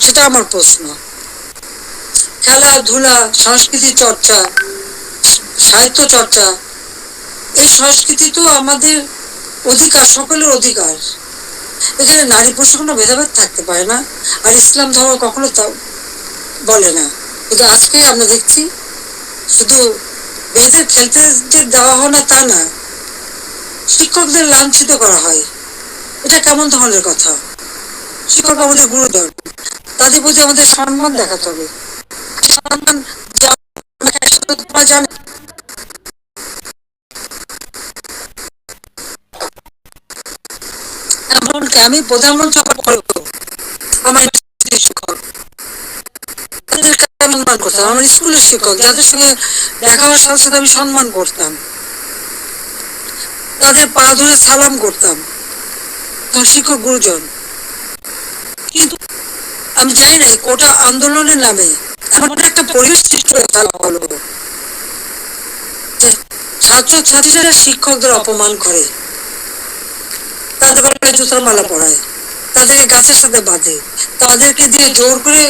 সেটা আমার প্রশ্ন। খেলাধুলা, সংস্কৃতি চর্চা, সাহিত্য চর্চা, এই সংস্কৃতি তো আমাদের অধিকার, সকলের অধিকার। এখানে নারী পুরুষ কোনো ভেদাভেদ থাকতে পারে না, আর ইসলাম ধর্ম কখনো তা বলে না। কিন্তু আজকে আমরা দেখছি শুধু মেয়েদের খেলতে যে দেওয়া হয় না তা না, শিক্ষকদের লাঞ্ছিত করা হয়। এটা কেমন ধরনের কথা? শিক্ষক আমাদের গুরুজন, তাদের প্রতি আমাদের সম্মান দেখাতে হবে। সম্মান যে আমরা জানি। এমনকি আমি প্রধানমন্ত্রী হওয়ার পরেও আমার শিক্ষক, তাদেরকে আমি সম্মান করতাম। আমার স্কুলের শিক্ষক যাদের সঙ্গে দেখা হওয়ার সাথে সাথে আমি সম্মান করতাম, তাদের পা ধরে সালাম করতাম, তখন শিক্ষক গুরুজন। কিন্তু আমি জানি না কোটা আন্দোলনের নামে এমন একটা পরিবেশ সৃষ্টি করে ফেলা হলো, ছাত্র ছাত্রীরা শিক্ষকদের অপমান করে, তাদের গলায় জুতার মালা পরায়, তাদেরকে গাছের সাথে বাঁধে, তাদেরকে দিয়ে জোর করে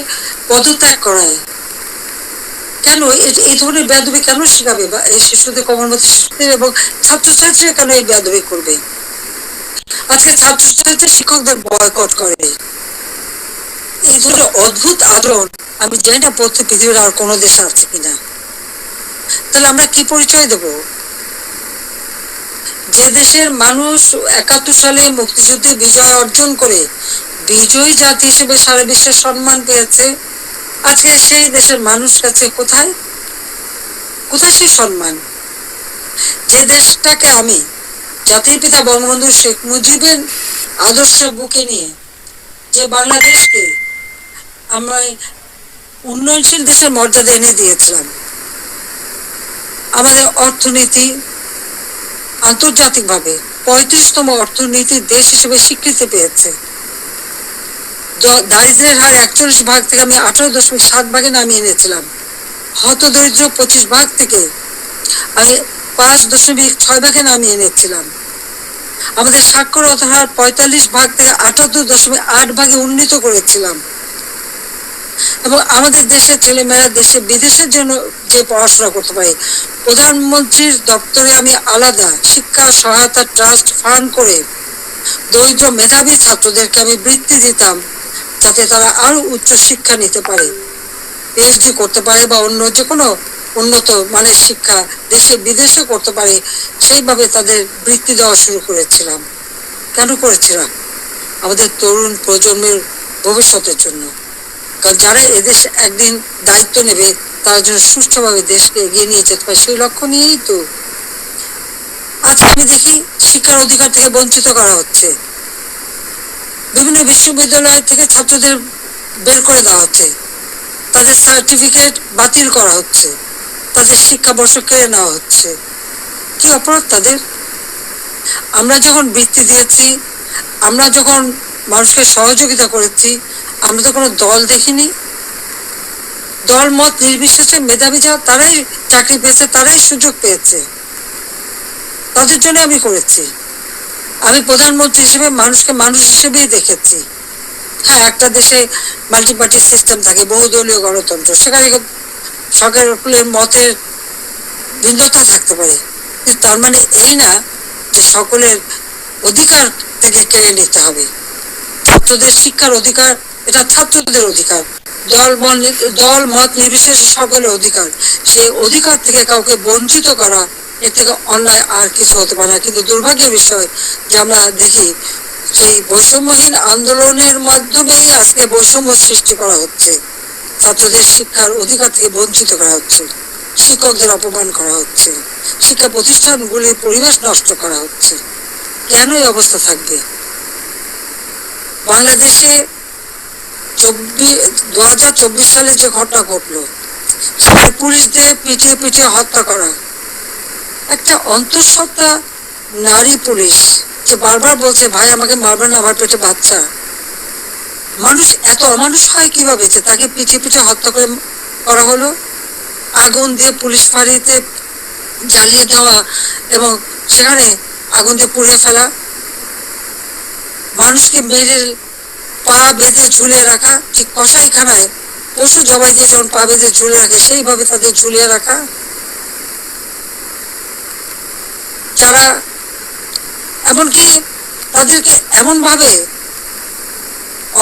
পদত্যাগ করায়। কেন এই ধরনের বেয়াদবি কেন শেখাবে এই শিশুদের, কমলমতি শিশুদের এবং ছাত্রছাত্রীরা কেন এই বেয়াদবি করবে? আজকে ছাত্রছাত্রী শিক্ষকদের বয়কট করে। এই ধরনের অদ্ভুত আচরণ আমি জানি না পৃথিবীর আর কোনো দেশে আছে কিনা। তাহলে আমরা কি পরিচয় দেব? যে দেশের মানুষ ৭১ সালে মুক্তিযুদ্ধে বিজয় অর্জন করে বিজয়ী জাতি হিসেবে সারা বিশ্বে সম্মান পেয়েছে, আজকে সেই দেশের মানুষ কাছে কোথায় কোথায় সেই সম্মান? যে দেশটাকে আমি জাতির পিতা বঙ্গবন্ধু শেখ মুজিবের আদর্শ বুকে নিয়ে, যে বাংলাদেশকে আমরা উন্নয়নশীল দেশের মর্যাদা এনে দিয়েছিলাম, আমাদের অর্থনীতি আন্তর্জাতিকভাবে ৩৫তম অর্থনীতির দেশ হিসেবে স্বীকৃতি পেয়েছে, দারিদ্রের হার ৪১ ভাগ থেকে আমি ১৮.৭ ভাগে নামিয়ে এনেছিলাম, হতদরিদ্র ২৫ ভাগ থেকে আমি ৫.৬ ভাগে নামিয়ে এনেছিলাম, আমাদের সাক্ষরতার হার ৪৫ ভাগ থেকে ৭৮.৮ ভাগে উন্নীত করেছিলাম, এবং আমাদের দেশের ছেলেমেয়েরা দেশে বিদেশের জন্য যে পড়াশোনা করতে পারে, প্রধানমন্ত্রীর দপ্তরে আমি আলাদা শিক্ষা সহায়তা ট্রাস্ট ফান্ড করে দরিদ্র মেধাবী ছাত্রদেরকে আমি বৃত্তি দিতাম, যাতে তারা আরো উচ্চ শিক্ষা নিতে পারে, পিএইচডি করতে পারে বা অন্য যে কোনো উন্নত মানের শিক্ষা দেশে বিদেশে করতে পারে, সেইভাবে তাদের বৃত্তি দেওয়া শুরু করেছিলাম। কেন করেছিলাম? আমাদের তরুণ প্রজন্মের ভবিষ্যতের জন্য। কারণ যারা এদেশ একদিন দায়িত্ব নেবে, তার জন্য সুষ্ঠুভাবে দেশকে এগিয়ে নিয়ে যেতে পারে, সেই লক্ষ্য নিয়েই তো। আজকে আমি দেখি শিক্ষার অধিকার থেকে বঞ্চিত করা হচ্ছে, বিভিন্ন বিশ্ববিদ্যালয় থেকে ছাত্রদের বের করে দেওয়া হচ্ছে, তাদের সার্টিফিকেট বাতিল করা হচ্ছে, তাদের শিক্ষাবর্ষ কেড়ে নেওয়া হচ্ছে। কি অপরাধ তাদের? আমরা যখন বৃত্তি দিয়েছি, আমরা যখন মানুষকে সহযোগিতা করেছি, আমরা তো কোনো দল দেখিনি। দল মত নির্বিশেষে মেধাবী যারা, তারাই চাকরি পেয়েছে, তারাই সুযোগ পেয়েছে, তাদের জন্য আমি করেছি। আমি প্রধানমন্ত্রী হিসেবে মানুষকে মানুষ হিসেবেই দেখেছি। হ্যাঁ, একটা দেশে মাল্টি পার্টি সিস্টেম থাকে, বহুদলীয় গণতন্ত্র, সেখানে সকলের মতের ভিন্নতা থাকতে পারে, কিন্তু তার মানে এই না যে সকলের অধিকার থেকে কেড়ে নিতে হবে। ছাত্রদের শিক্ষার অধিকার, এটা ছাত্রদের অধিকার, দল মত নির্বিশেষে সকলের অধিকার। সেই অধিকার থেকে কাউকে বঞ্চিত করা, এর থেকে অন্যায় আর কিছু হতে পারে না। কিন্তু দুর্ভাগ্যের বিষয় যে আমরা দেখি সেই বৈষম্যহীন আন্দোলনের মাধ্যমেই আজকে বৈষম্য সৃষ্টি করা হচ্ছে, ছাত্রদের শিক্ষার অধিকার থেকে বঞ্চিত করা হচ্ছে, শিক্ষকদের অপমান করা হচ্ছে, শিক্ষা প্রতিষ্ঠানগুলির পরিবেশ নষ্ট করা হচ্ছে। কেন এই অবস্থা থাকবে? বাংলাদেশে 2024 সালে যে ঘটনা ঘটলো, পুলিশদের পিটিয়ে পিটিয়ে হত্যা করা, একটা অন্তঃসত্ত্বা নারী পুলিশ যে বারবার বলছে, ভাই আমাকে মারবেন না, আমার পেটে বাচ্চা। মানুষ এত অমানুষ হয় কিভাবে যে তাকে পিটিয়ে পিটিয়ে হত্যা করা হলো? আগুন দিয়ে পুলিশ ফাঁড়িতে জ্বালিয়ে দেওয়া এবং সেখানে আগুন দিয়ে পুড়িয়ে ফেলা, মানুষকে মেরে পা বেঁধে ঝুলিয়ে রাখা, ঠিক কসাইখানায় পশু জবাই দিয়ে যেমন পা বেঁধে ঝুলিয়ে রাখে সেইভাবে তাদের ঝুলিয়ে রাখা। যারা এমনকি তাদেরকে এমন ভাবে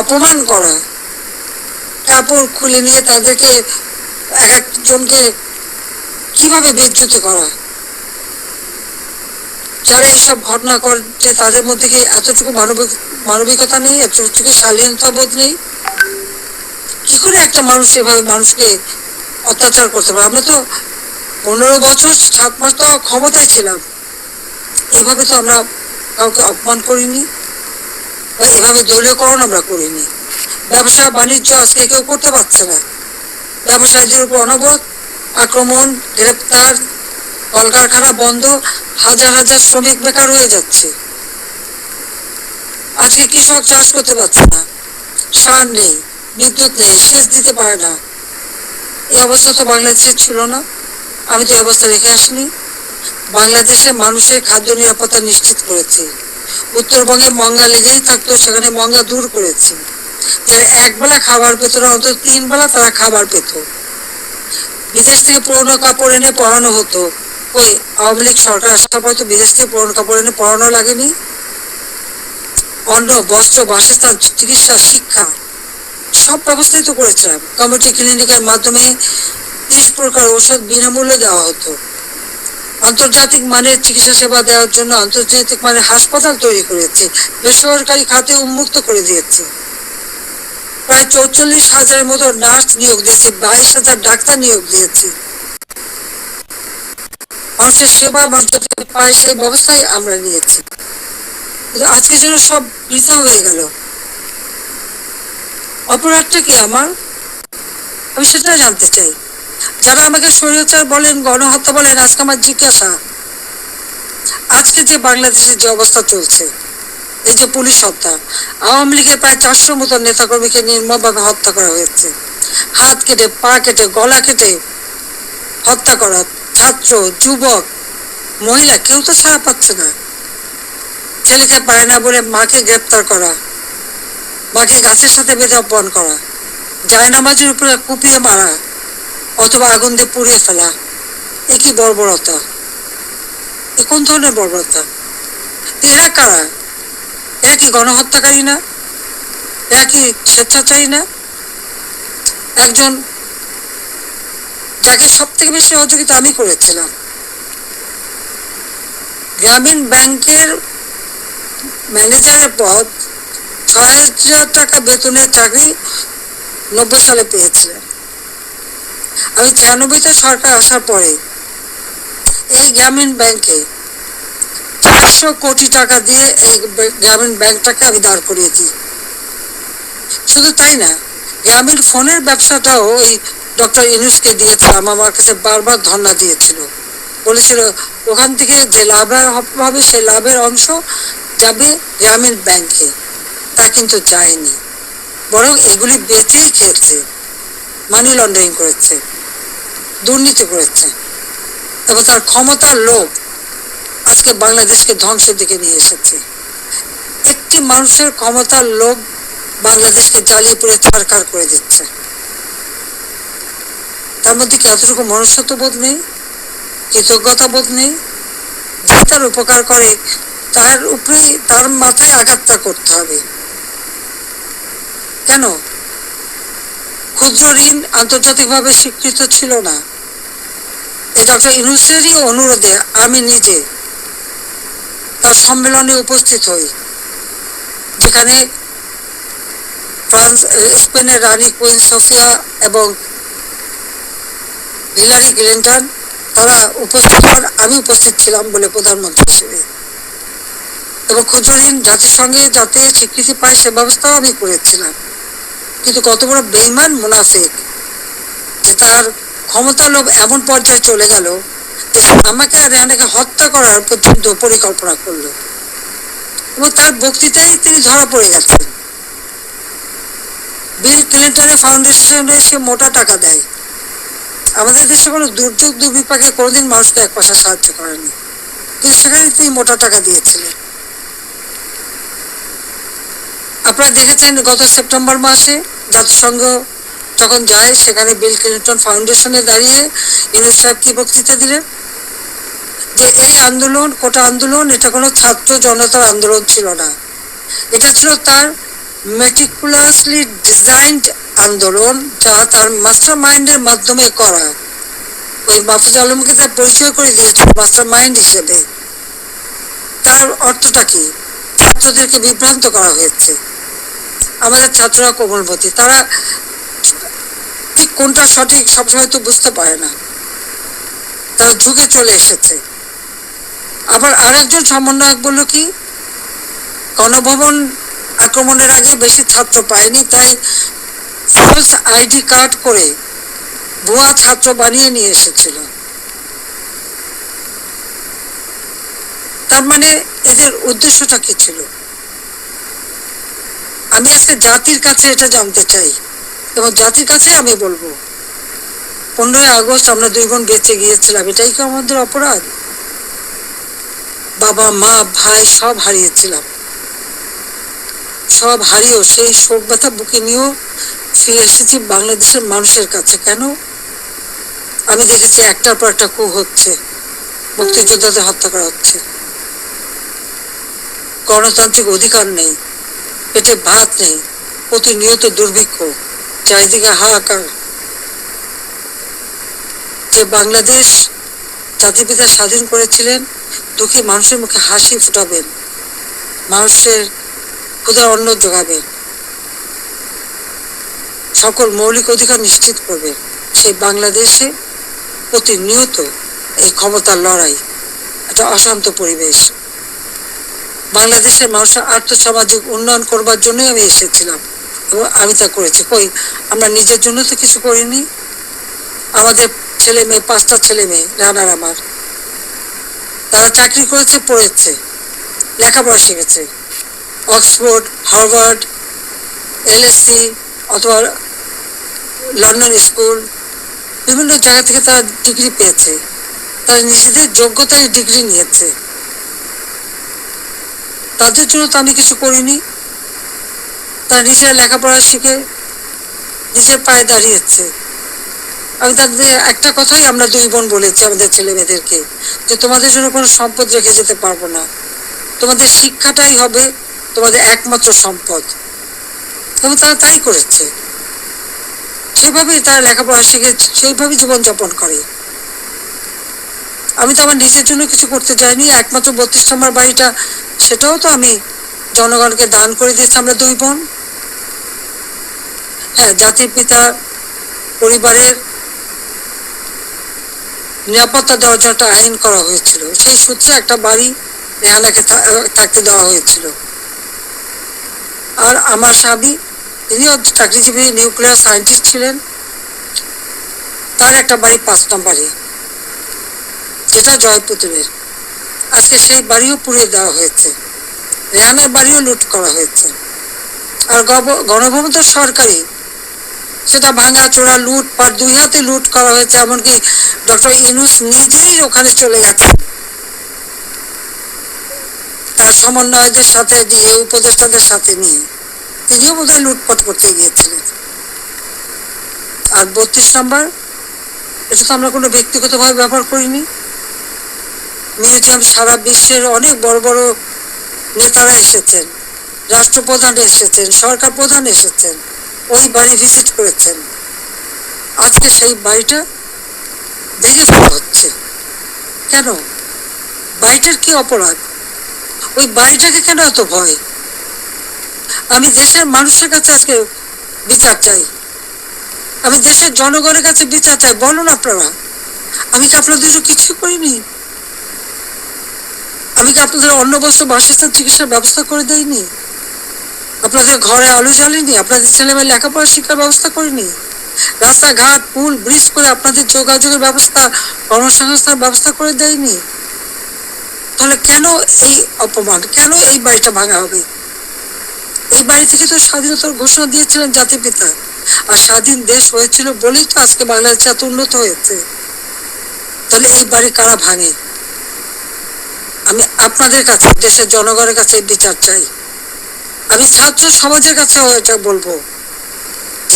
অপমান করা, কাপড় খুলে নিয়ে তাদেরকে এক একজনকে কিভাবে বেজ্জত করা। যারা এইসব ঘটনা করছে তাদের মধ্যে কি এতটুকু মানবিকতা নেই, এতটুকু শালীনতা বোধ নেই? কি করে একটা মানুষ এভাবে মানুষকে অত্যাচার করতে পারে? আমরা তো 15 বছর 7 মাস তো ক্ষমতায় ছিলাম, এভাবে তো আমরা কাউকে অপমান করিনি বা এভাবে দলীয়করণ আমরা করিনি। ব্যবসা বাণিজ্য আজকে কেউ করতে পারছে না, ব্যবসায়ীদের উপর অনবরত আক্রমণ, গ্রেপ্তার, কলকারখানা বন্ধ, হাজার হাজার শ্রমিক বেকার হয়ে যাচ্ছে। আজকে কৃষক চাষ করতে পারছে না, সার নেই, বিদ্যুৎ নেই, সেচ দিতে পারে না। এই অবস্থা তো বাংলাদেশে ছিল না, আমি তো এই অবস্থা রেখে আসিনি। বাংলাদেশে মানুষের খাদ্য নিরাপত্তা নিশ্চিত করেছি। উত্তরবঙ্গে মঙ্গা লেগেই থাকতো, সেখানে মঙ্গা দূর করেছি। যারা একবেলা খাবার পেত না, অন্তত 3 বেলা তারা খাবার পেত। বিদেশ থেকে পুরোনো কাপড় এনে পরানো হতো। ওই আওয়ামী লীগ সরকার আসার পর তো বিদেশ থেকে পুরোনো কাপড় এনে পরানো লাগেনি। অন্ন, বস্ত্র, বাসস্থান, চিকিৎসা, শিক্ষা সব ব্যবস্থাই তো করেছিলাম। কমিউনিটি ক্লিনিকের মাধ্যমে 30 প্রকার ঔষধ বিনামূল্যে দেওয়া হতো। আন্তর্জাতিক মানের চিকিৎসা সেবা দেওয়ার জন্য আন্তর্জাতিক মানের হাসপাতাল তৈরি করেছে, বেসরকারি খাতে উন্মুক্ত করে দিয়েছে। প্রায় 44,000-এর মতো নার্স নিয়োগ দিয়েছে, 22,000 ডাক্তার নিয়োগ দিয়েছে। মানুষের সেবা মানুষ পায় সেই ব্যবস্থায় আমরা নিয়েছি। কিন্তু আজকে যেন সব বৃথা হয়ে গেল। অপরাধটা কি আমার? আমি সেটা জানতে চাই। যারা আমাকে স্বৈরাচার বলেন, গণহত্যা বলেন, আজকে আমার জিজ্ঞাসা, আজকে যে বাংলাদেশের যে অবস্থা চলছে, এই যে পুলিশ হত্যা, আওয়ামী লীগের প্রায় 400 মতো নেতাকর্মীকে নির্মমভাবে হত্যা করা হয়েছে। হাত কেটে, পা কেটে, গলা কেটে হত্যা করা। ছাত্র, যুবক, মহিলা কেউ তো ছাড়া পাচ্ছে না। ছেলেকে পায় না বলে মাকে গ্রেপ্তার করা, মাকে গাছের সাথে বেঁধে অপমান করা, জায়নামাজের উপরে কুপিয়ে মারা অথবা আগুন দিয়ে পুড়িয়ে ফেলা। এ কি বর্বরতা? এ কোন ধরনের বর্বরতা? এরা কারা? এরা কি গণহত্যাকারী না? এরা কি স্বেচ্ছাচারী না? একজন যাকে সব থেকে বেশি সহযোগিতা আমি করেছিলাম, গ্রামীণ ব্যাংকের ম্যানেজারের পদ, 6,000 টাকা বেতনের চাকরি 90 সালে পেয়েছিলেন। আমি 96-তে সরকার আসার পরে এই গ্রামীণ ব্যাংকে 400 কোটি টাকা দিয়ে এই গ্রামীণ ব্যাংকটাকে আমি দাঁড় করিয়েছি। শুধু তাই না, গ্রামীণ ফোনের ব্যবসাটাও ওই ডক্টর ইউনূসকে দিয়েছিলাম। আমার কাছে বারবার ধর্ণা দিয়েছিল, বলেছিল ওখান থেকে যে লাভ হবে সেই লাভের অংশ যাবে গ্রামীণ ব্যাংকে। তা কিন্তু যায়নি, বরং এগুলি বেচেই খেয়েছে, মানি লন্ডারিং করেছে, দুর্নীতি করেছে এবং তার ক্ষমতার লোভ আজকে বাংলাদেশকে ধ্বংসের দিকে নিয়ে এসেছে। একটি মানুষের ক্ষমতার লোভ বাংলাদেশকে জ্বালিয়ে পুড়ে ছারখার করে দিচ্ছে। তার মধ্যে কি এতটুকু মনুষ্যত্ব বোধ নেই, কৃতজ্ঞতা বোধ নেই? যে তার উপকার করে তার উপরেই, তার মাথায় আঘাতটা করতে হবে কেন? ক্ষুদ্র ঋণ আন্তর্জাতিকভাবে স্বীকৃত ছিল না। এই ডক্টর ইউনূসেরই অনুরোধে আমি নিজে তার সম্মেলনে উপস্থিত হই, যেখানে স্পেনের রানী কুইন সোফিয়া এবং হিলারি ক্লিন্টন তারা উপস্থিত হন। আমি উপস্থিত ছিলাম বলে প্রধানমন্ত্রী হিসেবে, এবং ক্ষুদ্র ঋণ জাতিসংঘে যাতে স্বীকৃতি পায় সে ব্যবস্থাও আমি করেছিলাম। কিন্তু কত বড় বেঈমান মুনাফিক যে তার ক্ষমতা লোভ এমন পর্যায়ে চলে গেল যে আমাকে আর রেহানাকে হত্যা করার পর্যন্ত পরিকল্পনা করলো, এবং তার বক্তৃতায় তিনি ধরা পড়ে গেছেন। বিল ক্লিন্টনের ফাউন্ডেশনে সে মোটা টাকা দেয়। আমাদের দেশে কোনো দুর্যোগ দুর্বিপাকে কোনোদিন মানুষকে 1 পয়সা সাহায্য করেনি, কিন্তু সেখানে তিনি মোটা টাকা দিয়েছিলেন। আপনারা দেখেছেন গত সেপ্টেম্বর মাসে জাতিসংঘ যখন যায় সেখানে বিল ক্লিন্টন ফাউন্ডেশনে দাঁড়িয়ে ইউনূস সাহেব কি বক্তৃতা দিলেন যে এই আন্দোলন কোটা আন্দোলন এটা কোনো ছাত্র জনতার আন্দোলন ছিল না, এটা ছিল তার মেটিকুলাসলি ডিজাইনড আন্দোলন, যা তার মাস্টার মাইন্ডের মাধ্যমে করা। ওই মাহফুজ আলমকে তার পরিচয় করে দিয়েছিল মাস্টার মাইন্ড হিসেবে। তার অর্থটা কি? ছাত্রদেরকে বিভ্রান্ত করা হয়েছে। আমাদের ছাত্ররা কোমলমতি, তারা ঠিক কোনটা সঠিক সবসময় তো বুঝতে পারে না, তারা ঝুঁকে চলে এসেছে। আবার আরেকজন সমন্বয়ক বলল কি, গণভবন আক্রমণের আগে বেশি ছাত্র পায়নি, তাই ফলস আইডি কার্ড করে ভুয়া ছাত্র বানিয়ে নিয়ে এসেছিল। তার মানে এদের উদ্দেশ্যটা কি ছিল? আমি আজকে জাতির কাছে এটা জানতে চাই এবং জাতির কাছে আমি বলবো, 15ই আগস্ট আমরা 2 বোন বেঁচে গিয়েছিলাম, এটাই কি আমাদের অপরাধ? বাবা মা ভাই সব হারিয়েছিলাম, সব হারিয়েও সেই শোক ব্যথা বুকে নিয়েও ফিরে এসেছি বাংলাদেশের মানুষের কাছে। কেন? আমি দেখেছি একটার পর একটা কূপ হচ্ছে, মুক্তিযোদ্ধাদের হত্যা করা হচ্ছে, গণতান্ত্রিক অধিকার নেই, পেটে ভাত নেই, প্রতিনিয়ত দুর্ভিক্ষ, চারিদিকে হাহাকার। যে বাংলাদেশ জাতিপিতা স্বাধীন করেছিলেন, দুঃখী মানুষের মুখে হাসি ফুটাবেন, মানুষের ক্ষুধার অন্ন যোগাবেন, সকল মৌলিক অধিকার নিশ্চিত করবেন, সেই বাংলাদেশে প্রতিনিয়ত এই ক্ষমতার লড়াই, একটা অশান্ত পরিবেশ। বাংলাদেশের মানুষের আর্থসামাজিক উন্নয়ন করবার জন্যই আমি এসেছিলাম এবং আমি তা করেছি। কই, আমরা নিজের জন্য তো কিছু করিনি। আমাদের ছেলে মেয়ে, 5টা ছেলে মেয়ে রানার আমার, তারা চাকরি করেছে, পড়েছে, লেখাপড়া শিখেছে, অক্সফোর্ড, হার্ভার্ড, LSE অথবা লন্ডন স্কুল, বিভিন্ন জায়গা থেকে তারা ডিগ্রি পেয়েছে, তারা নিজেদের যোগ্যতায় ডিগ্রি নিয়েছে। তাদের জন্য তো আমি কিছু করিনি। তারা নিজেরা লেখাপড়া শিখে নিজের পায়ে দাঁড়িয়েছে। আমি তাদের একটা কথাই আমরা 2 বোন বলেছি আমাদের ছেলে মেয়েদেরকে, যে তোমাদের জন্য কোনো সম্পদ রেখে যেতে পারবো না, তোমাদের শিক্ষাটাই হবে তোমাদের একমাত্র সম্পদ। এবং তারা তাই করেছে, সেভাবেই তারা লেখাপড়া শিখে সেইভাবে জীবনযাপন করে। আমি তো আমার নিজের জন্য কিছু করতে যাইনি। একমাত্র 32 নম্বর বাড়িটা, সেটাও তো আমি জনগণকে দান করে দিয়েছি আমরা 2 বোন। হ্যাঁ, জাতির পিতা পরিবারের নিরাপত্তা দেওয়ার জন্য একটা আইন করা হয়েছিল, সেই সূত্রে একটা বাড়ি রেহানাকে থাকতে দেওয়া হয়েছিল। আর আমার স্বামী, তিনিও চাকরিজীবী নিউক্লিয়ার সায়েন্টিস্ট ছিলেন, তার একটা বাড়ি 5 নম্বরে, যেটা জয়পুতুলের। আজকে সেই বাড়িও পুড়িয়ে দেওয়া হয়েছে, রেহানার বাড়িও লুট করা হয়েছে। আর গণভবন তো সরকারি, সেটা ভাঙা চোরা লুটপাট 2 হাতে লুট করা হয়েছে। এমনকি ডক্টর ইউনূস নিজেই ওখানে চলে গেছেন তার সমন্বয়কদের সাথে নিয়ে, উপদেষ্টাদের সাথে নিয়ে, তিনিও বোধহয় লুটপাট করতে গিয়েছিলেন। আর 32 নম্বর, এটা তো আমরা কোনো ব্যক্তিগতভাবে ব্যবহার করিনি। মিউজিয়াম সারা বিশ্বের অনেক বড় বড় নেতারা এসেছেন, রাষ্ট্রপ্রধান এসেছেন, সরকার প্রধান এসেছেন, ওই বাড়ি ভিজিট করেছেন। আজকে সেই বাড়িটা ভেঙে ফেলা হচ্ছে। কেন? বাড়িটার কি অপরাধ? ওই বাড়িটাকে কেন এত ভয়? আমি দেশের মানুষের কাছে আজকে বিচার চাই, আমি দেশের জনগণের কাছে বিচার চাই। বলুন আপনারা, আমি কি আপনাদের জন্য কিছু করিনি? আমি কি আপনাদের অন্ন বস্ত্র বাসস্থান চিকিৎসার ব্যবস্থা করে দেইনি? আপনাদের ঘরে আলো জ্বালিনি? আপনাদের ছেলেমেয়ে লেখাপড়া শিক্ষার ব্যবস্থা করিনি? রাস্তাঘাট, পুল, ব্রিজ করে আপনাদের যোগাযোগের ব্যবস্থা, কর্মসংস্থান ব্যবস্থা করে দেয়নি? তাহলে কেন এই অপমান? কেন এই বাড়িটা ভাঙা হবে? এই বাড়ি থেকে তো স্বাধীনতার ঘোষণা দিয়েছিলেন জাতির পিতা, আর স্বাধীন দেশ হয়েছিল বলেই তো আজকে বাংলাদেশ এত উন্নত হয়েছে। তাহলে এই বাড়ি কারা ভাঙে? আমি আপনাদের কাছে, দেশের জনগণের কাছে বিচার চাই। আমি ছাত্র সমাজের কাছে এটা বলবো,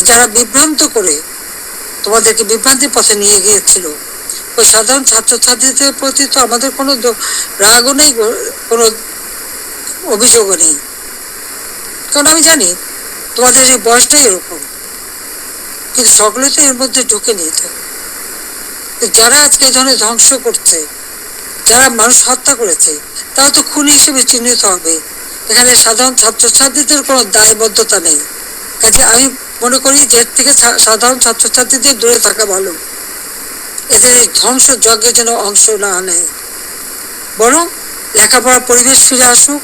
যারা বিভ্রান্ত করে তোমাদেরকে বিভ্রান্তির পথে নিয়ে গিয়েছিল, ওই সাধারণ ছাত্রছাত্রীদের প্রতি তো আমাদের কোনো রাগও নেই, কোনো অভিযোগও নেই, কারণ আমি জানি তোমাদের এই বয়সটাই এরকম। কিন্তু সকলে তো এর মধ্যে ঢুকে নিয়ে থাকে। যারা আজকে এই ধরনের ধ্বংস করছে, যারা মানুষ হত্যা করেছে, তারা তো খুনি হিসেবে চিহ্নিত হবে। এখানে সাধারণ ছাত্রছাত্রীদের কোনো দায়বদ্ধতা নেই। কাজে আমি মনে করি যে এর থেকে সাধারণ ছাত্রছাত্রীদের দূরে থাকা ভালো, এদের এই ধ্বংস যজ্ঞে যেন অংশ না নেয়, বরং লেখাপড়ার পরিবেশ ফিরে আসুক,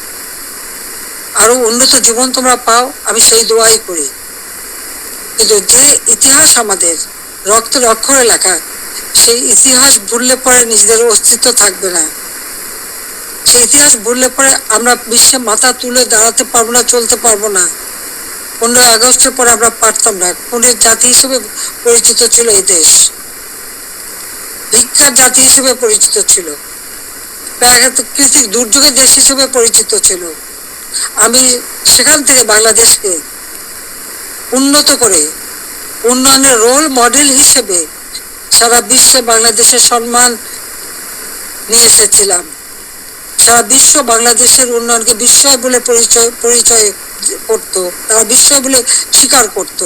আরো উন্নত জীবন তোমরা পাও, আমি সেই দোয়াই করি। কিন্তু যে ইতিহাস আমাদের রক্তের অক্ষরে লেখা, সেই ইতিহাস ভুললে পরে নিজেদের অস্তিত্ব থাকবে না। সেই ইতিহাস ভুললে পরে আমরা বিশ্বে মাথা তুলে দাঁড়াতে পারবো না, চলতে পারবো না। 15 আগস্টের পরে আমরা পারতাম না। খুনের জাতি হিসেবে পরিচিত ছিল এই দেশ, ভিক্ষার জাতি হিসেবে পরিচিত ছিল, প্রাকৃতিক দুর্যোগের দেশ হিসেবে পরিচিত ছিল। আমি সেখান থেকে বাংলাদেশকে উন্নত করে উন্নয়নের রোল মডেল হিসেবে সারা বিশ্বে বাংলাদেশের সম্মান নিয়ে এসেছিলাম। সারা বিশ্ব বাংলাদেশের উন্নয়নকে বিস্ময় বলে পরিচয় করত, তারা বিস্ময় বলে স্বীকার করত।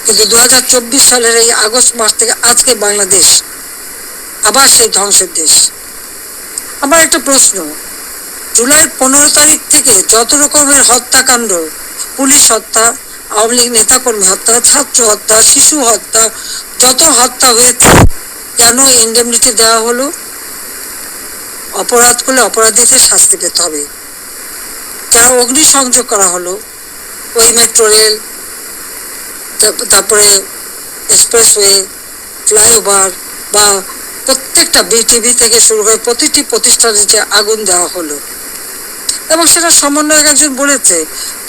কিন্তু 2024 সালের এই আগস্ট মাস থেকে আজকে বাংলাদেশ আবার সেই ধ্বংসের দেশ। আমার একটা প্রশ্ন, জুলাই 15 তারিখ থেকে যত রকমের হত্যাকাণ্ড, পুলিশ হত্যা, আওয়ামী লীগ নেতাকর্মী হত্যা, ছাত্র হত্যা, শিশু হত্যা, যত হত্যা হয়েছে, কেন ইন্ডেমনিটি দেওয়া হলো? অপরাধ করলে অপরাধীদের শাস্তি পেতে হবে। যারা অগ্নিসংযোগ করা হলো, ওই মেট্রো রেল, তারপরে এক্সপ্রেসওয়ে, ফ্লাইওভার, বা প্রত্যেকটা বিটিভি থেকে শুরু করে প্রতিটি প্রতিষ্ঠানে যে আগুন দেওয়া হলো, এবং সেটা সমন্বয়ক একজন বলেছে,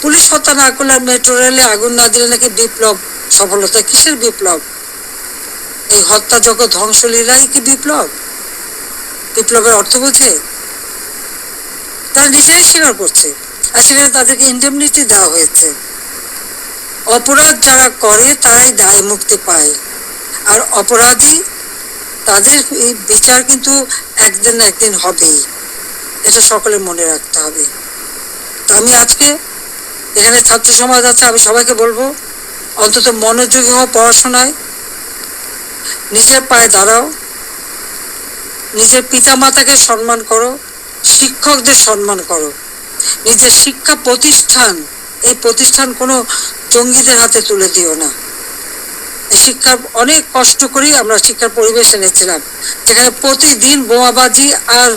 পুলিশ হত্যা না করলে মেট্রো রেলে আগুন না দিলে নাকি বিপ্লব সফলতা। কিসের বিপ্লব? এই হত্যাযজ্ঞ ধ্বংসলীলাই কি বিপ্লব? বিপ্লবের অর্থ বোঝে? তারা নিজেরাই স্বীকার করছে, আর সেখানে তাদেরকে ইন্ডেমনিটি দেওয়া হয়েছে। অপরাধ যারা করে তারাই দায় মুক্তি পায়, আর অপরাধী তাদের এই বিচার কিন্তু একদিন না একদিন হবেই, এটা সকলে মনে রাখতে হবে। তো আমি আজকে এখানে ছাত্র সমাজ আছে, আমি সবাইকে বলবো অন্তত মনোযোগী হও পড়াশোনায়, নিজের পায়ে দাঁড়াও, নিজের পিতা মাতাকে সম্মান করো, শিক্ষকদের সম্মান করো, নিজের শিক্ষা প্রতিষ্ঠান, এই প্রতিষ্ঠান কোনো জঙ্গিদের হাতে তুলে দিও না। শিক্ষার অনেক কষ্ট করেই আমরা শিক্ষার পরিবেশ এনেছিলাম, যেখানে প্রতিদিন বোমাবাজি আর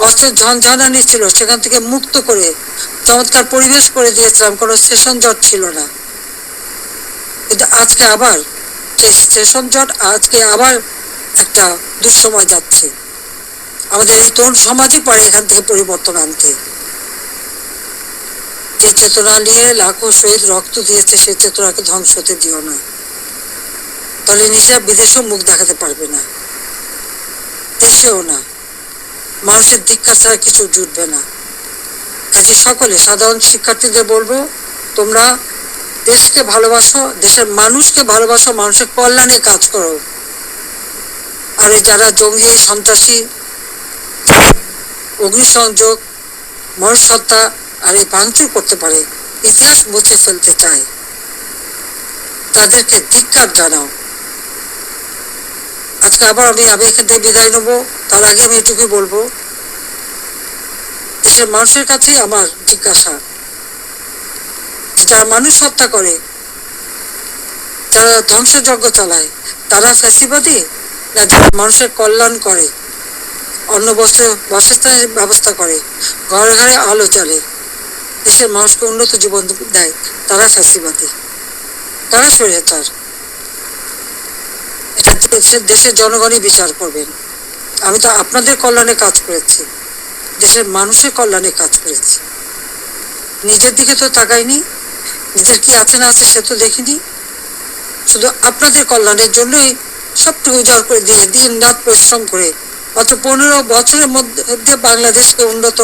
অস্ত্রের ঝনঝনানি ছিল, সেখান থেকে মুক্ত করে চমৎকার পরিবেশ করে দিয়েছিলাম, কোনো সেশন জট ছিল না। কিন্তু আজকে আবার সেই সেশন জট, আজকে আবার একটা দুঃসময় যাচ্ছে। আমাদের এই তরুণ সমাজই পারে এখান থেকে পরিবর্তন আনতে। যে চেতনা নিয়ে লাখো শহীদ রক্ত দিয়েছে, সেই চেতনাকে ধ্বংস হতে দিও না, তাহলে নিজেরা বিদেশেও মুখ দেখাতে পারবে না, দেশেও না, মানুষের ধিক্কার ছাড়া কিছু জুটবে না। কাজে সকলে সাধারণ শিক্ষার্থীদের বলবো, তোমরা দেশকে ভালোবাসো, দেশের মানুষকে ভালোবাসো, মানুষের কল্যাণে কাজ করো। আর যারা জঙ্গি সন্ত্রাসী, অগ্নিসংযোগ, মানুষ হত্যা আর এই ভাঙচুর করতে পারে, ইতিহাস মুছে ফেলতে চায়, তাদেরকে ধিক্কার জানাও। আজকে আবার আমি এখান থেকে বিদায় নেবো, তার আগে আমি এটুকুই বলবো, দেশের মানুষের কাছেই আমার জিজ্ঞাসা, যারা মানুষ হত্যা করে, যারা ধ্বংসযজ্ঞ চালায়, তারা ফ্যাসিবাদী, না যারা মানুষের কল্যাণ করে, অন্ন বস্ত্র বাসস্থানের ব্যবস্থা করে, ঘরে ঘরে আলো জ্বালে, দেশের মানুষকে উন্নত জীবন দেয়, তারা ফ্যাসিবাদী, তারা স্বৈরাচার? এটা দেশের জনগণই বিচার করবেন। আমি তো আপনাদের কল্যাণে কাজ করেছি, দেশের মানুষের কল্যাণে কাজ করেছি, নিজের দিকে তো তাকাইনি, নিজের কি আছে না আছে সে তো দেখিনি, শুধু আপনাদের কল্যাণের জন্যই সবটুকু উজাড় করে দিয়ে দিন রাত পরিশ্রম করে মাত্র 15 বছরের মধ্যে বাংলাদেশকে উন্নত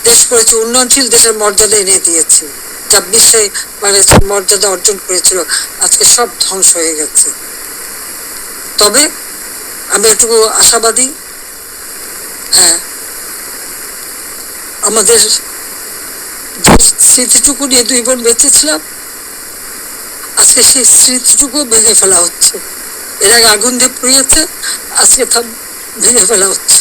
দেশ করেছি, উন্নয়নশীল দেশের মর্যাদা এনে দিয়েছি। যা বিশ্বে বাংলাদেশের মর্যাদা অর্জন করেছিল, আজকে সব ধ্বংস হয়ে গেছে। তবে আমি একটু আশাবাদী, হ্যাঁ, আমাদের যে স্মৃতিটুকু নিয়ে দুই বোন বেঁচেছিলাম, আজকে সেই স্মৃতিটুকু ভেঙে ফেলা হচ্ছে। এর আগে আগুন দিয়ে পুড়িয়েছে, আজকে তা ভেঙে ফেলা হচ্ছে।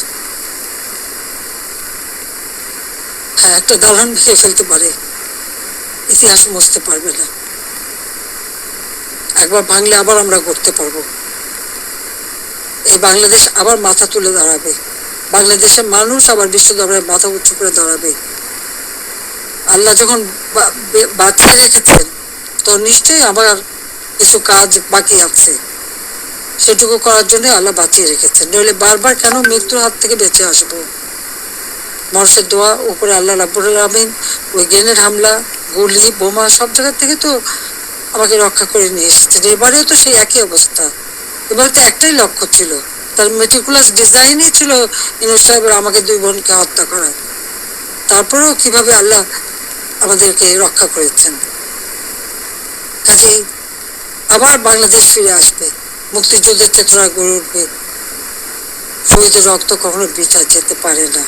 হ্যাঁ, একটা দালান ভেঙে ফেলতে পারে, ইতিহাস মুছতে পারবে না। একবার ভাঙলে আবার আমরা করতে পারবো। এই বাংলাদেশ আবার মাথা তুলে দাঁড়াবে, বাংলাদেশের মানুষ আবার বিশ্ব দরবারে মাথা উঁচু করে দাঁড়াবে। আল্লাহ যখন বাঁচিয়ে রেখেছেন, তো নিশ্চয়ই আমার কিছু কাজ বাকি আছে, সেটুকু করার জন্য আল্লাহ বাঁচিয়ে রেখেছেন। নইলে বারবার কেন মৃত্যুর হাত থেকে বেঁচে আসবো? মানুষের দোয়া, উপরে আল্লাহ রাব্বুল আলামিন ওই গ্রেনেড হামলা, গুলি, বোমা সব জায়গা থেকে তো আমাকে রক্ষা করে নিয়ে এসেছেন। এবারেও তো সেই একই অবস্থা। এবার তো একটাই লক্ষ্য ছিল, তার মেটিকুলাস ডিজাইনই ছিল ইউনূস সাহেবের আমাকে দুই বোনকে হত্যা করা। তারপরেও কিভাবে আল্লাহ আমাদেরকে রক্ষা করেছেন। কাজেই আবার বাংলাদেশ ফিরে আসবে, মুক্তিযুদ্ধের চেতনা গড়ে উঠবে। শহীদের রক্ত কখনো বৃথা যেতে পারে না,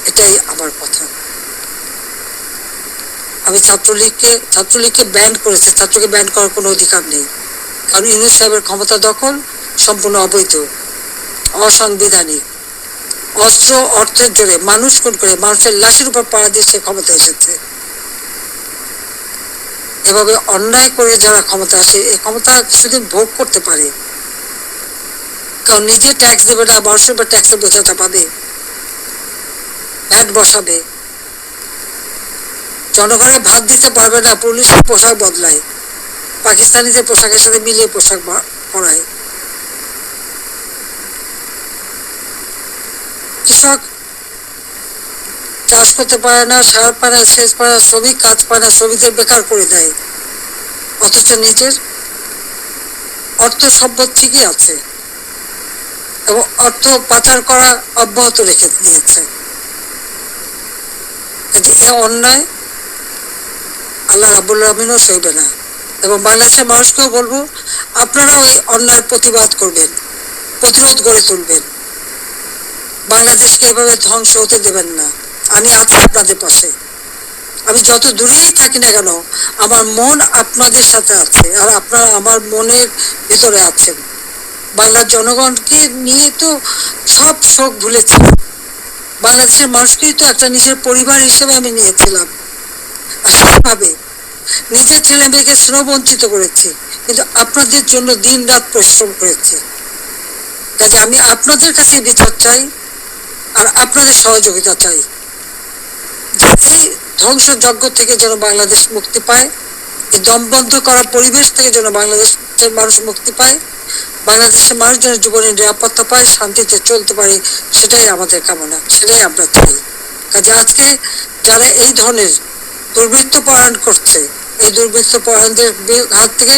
এটাই আমার কথা। আমি ছাত্রলীগকে ব্যান করেছে, ছাত্রকে ব্যান করার কোনো অধিকার নেই, কারণ ইউনূস সাহেবের ক্ষমতা দখল সম্পূর্ণ অবৈধ, অসাংবিধানিক। অস্ত্র অর্থের জোরে মানুষ খুন করে, মানুষের লাশের উপর পাড়া দিয়ে সে ক্ষমতা এসেছে। এভাবে অন্যায় করে যারা ক্ষমতা আসে, এই ক্ষমতা কিছুদিন ভোগ করতে পারে, কারণ নিজে ট্যাক্স দেবে না, মানুষের উপর ট্যাক্সের বোঝা চাপাবে, ভ্যাট বসাবে, জনগণের ভাত দিতে পারবে না, পুলিশের পোশাক বদলায়, পাকিস্তানিদের পোশাকের সাথে মিলিয়ে পোশাক পরায়। কৃষক চাষ করতে পারে না, সার পায় না, সেচ পায় না, শ্রমিক কাজ পায় না, শ্রমিকদের বেকার করে দেয়, অথচ নিজের অর্থ সম্পদ ঠিকই আছে এবং অর্থ পাচার করা অব্যাহত রেখে দিয়েছে। এ অন্যায় আল্লাহ রাব্বুল আলামিনও সইবে না। এবং বাংলাদেশের মানুষকেও বলবো, আপনারাও এই অন্যায়ের প্রতিবাদ করবেন, প্রতিরোধ গড়ে তুলবেন, বাংলাদেশকে এভাবে ধ্বংস হতে দেবেন না। আমি আছি আপনাদের পাশে, আমি যত দূরেই থাকি না কেন, আমার মন আপনাদের সাথে আছে, আর আপনারা আমার মনের ভিতরে আছেন। বাংলার জনগণকে নিয়ে তো সব শোক ভুলেছি, বাংলাদেশের মানুষকেই তো একটা নিজের পরিবার হিসেবে আমি নিয়েছিলাম, আর সেভাবে নিজের ছেলে মেয়েকে স্নেহ বঞ্চিত করেছি, কিন্তু আপনাদের জন্য দিন রাত পরিশ্রম করেছি। কাজে আমি আপনাদের কাছে বিচার চাই, আর আপনাদের সহযোগিতা চাই, যে এই ধ্বংসযজ্ঞ থেকে যেন বাংলাদেশ মুক্তি পায়, এই দমবন্ধ করা পরিবেশ থেকে যেন বাংলাদেশের মানুষ মুক্তি পায়, বাংলাদেশের মানুষ যেন জীবনের নিরাপত্তা পায়, শান্তিতে চলতে পারে, সেটাই আমাদের কামনা, সেটাই আমরা চাই। কাজে আজকে যারা এই ধরনের দুর্বৃত্ত পরায়ণ করছে, এই দুর্বৃত্ত পরায়ণদের হাত থেকে,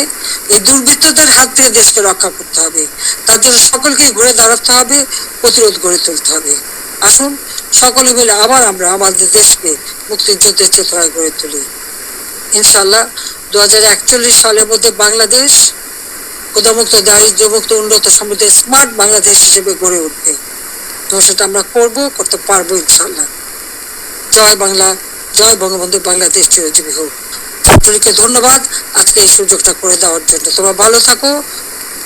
এই দুর্বৃত্তদের হাত থেকে দেশকে রক্ষা করতে হবে। তার জন্য সকলকে ঘুরে দাঁড়াতে হবে, প্রতিরোধ গড়ে তুলতে হবে। আসুন সকলে মিলে আবার আমরা আমাদের দেশকে মুক্তিযুদ্ধের চেতনায় গড়ে তুলি। ইনশাল্লাহ 2041 সালের মধ্যে বাংলাদেশ ক্ষুধামুক্ত, দারিদ্র্যমুক্ত, উন্নত, সমৃদ্ধ, স্মার্ট বাংলাদেশ হিসেবে গড়ে উঠবে, এবং সেটা আমরা করতে পারবো ইনশাল্লাহ। জয় বাংলা, জয় বঙ্গবন্ধু, বাংলাদেশ চিরজীবী হোক। ছাত্রলীগকে ধন্যবাদ আজকে এই সুযোগটা করে দেওয়ার জন্য। তোমরা ভালো থাকো,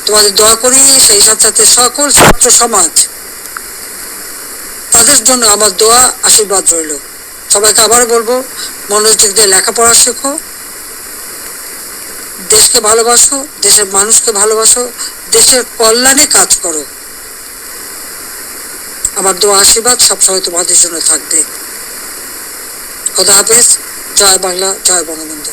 তোমাদের দোয়া করি। সেই সাথে সাথে সকল ছাত্র সমাজ, তাদের জন্য আমার দোয়া, আশীর্বাদ রইল। সবাইকে আবার বলবো, মনোযোগ দিয়ে লেখাপড়া শেখো, দেশকে ভালোবাসো, দেশের মানুষকে ভালোবাসো, দেশের কল্যাণে কাজ করো। আমার দোয়া, আশীর্বাদ সবসময় তোমাদের জন্য থাকবে। খোদা হাফেজ। জয় বাংলা, জয় বঙ্গবন্ধু।